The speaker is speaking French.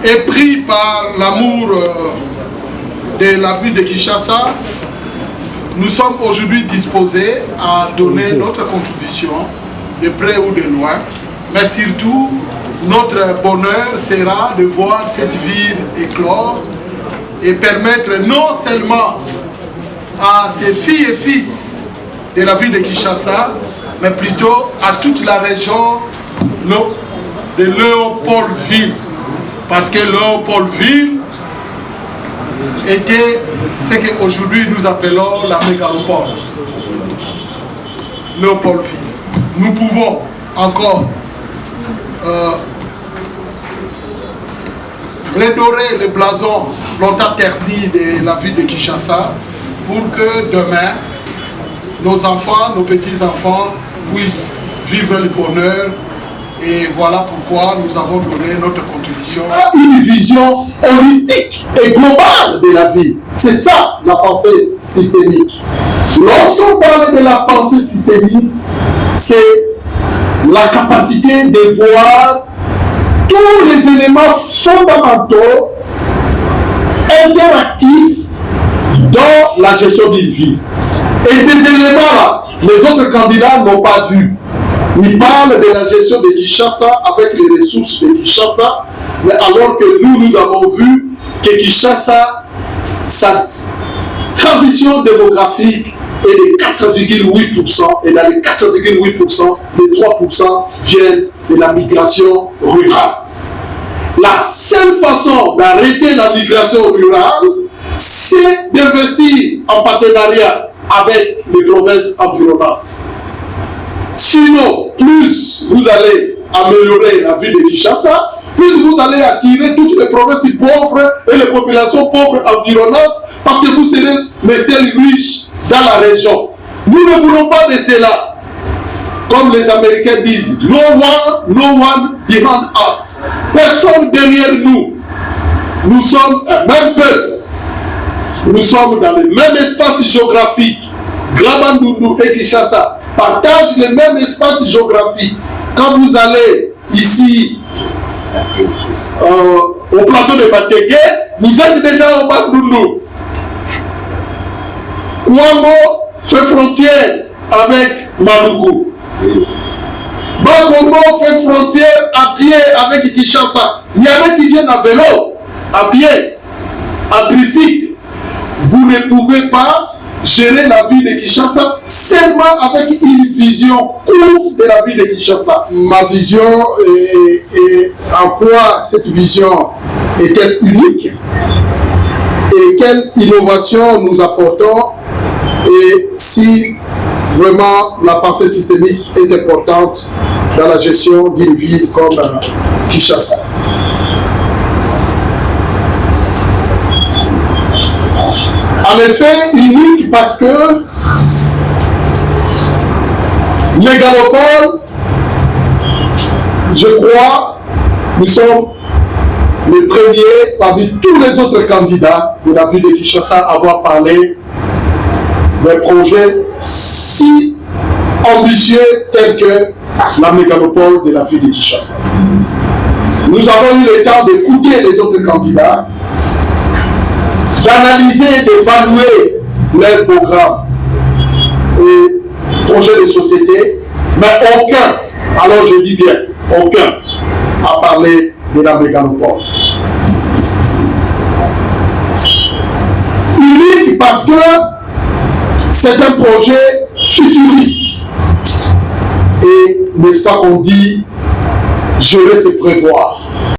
Et pris par l'amour de la ville de Kinshasa, nous sommes aujourd'hui disposés à donner notre contribution, de près ou de loin, mais surtout, notre bonheur sera de voir cette ville éclore et permettre non seulement à ses filles et fils de la ville de Kinshasa, mais plutôt à toute la région de Léopoldville. Parce que Léopoldville était ce qu'aujourd'hui nous appelons la mégalopole. Léopoldville. Nous pouvons encore redorer le blason longtemps terni de la ville de Kinshasa pour que demain, nos enfants, nos petits-enfants puissent vivre le bonheur. Et voilà pourquoi nous avons donné notre contribution. Une vision holistique et globale de la vie. C'est ça la pensée systémique. Lorsqu'on parle de la pensée systémique, c'est la capacité de voir tous les éléments fondamentaux, interactifs dans la gestion d'une vie. Et ces éléments-là, les autres candidats n'ont pas vu. Ils parlent de la gestion de Kinshasa avec les ressources de Kinshasa, mais alors que nous avons vu que Kinshasa, sa transition démographique est de 4,8%, et dans les 4,8%, les 3% viennent de la migration rurale. La seule façon d'arrêter la migration rurale, c'est d'investir en partenariat avec les provinces environnantes. Sinon, plus vous allez améliorer la vie de Kinshasa, plus vous allez attirer toutes les provinces pauvres et les populations pauvres environnantes, parce que vous serez les seuls riches dans la région. Nous ne voulons pas de cela. Comme les Américains disent, no one behind us. Personne derrière nous. Nous sommes un même peuple. Nous sommes dans le même espace géographique. Grand-Bandundu et Kinshasa partagent le même espace géographique. Quand vous allez ici au plateau de Bateke, vous êtes déjà au Bandundu. Kouambo fait frontière avec Maluku. Bakongo fait frontière à pied avec Kinshasa. Il y en a qui viennent à vélo, à pied, à tricycle. Vous ne pouvez pas gérer la ville de Kinshasa seulement avec une vision courte de la ville de Kinshasa. Ma vision et en quoi cette vision est-elle unique et quelle innovation nous apportons et si vraiment la pensée systémique est importante dans la gestion d'une ville comme Kinshasa. En effet, unique parce que mégalopole, je crois, nous sommes les premiers parmi tous les autres candidats de la ville de Kinshasa à avoir parlé d'un projet si ambitieux tel que la mégalopole de la ville de Kinshasa. Nous avons eu le temps d'écouter les autres candidats, d'analyser et d'évaluer leurs programmes et projets de société, mais aucun, alors je dis bien, aucun, a parlé de la mégalopole. Unique parce que c'est un projet futuriste. Et n'est-ce pas qu'on dit, gérer c'est prévoir.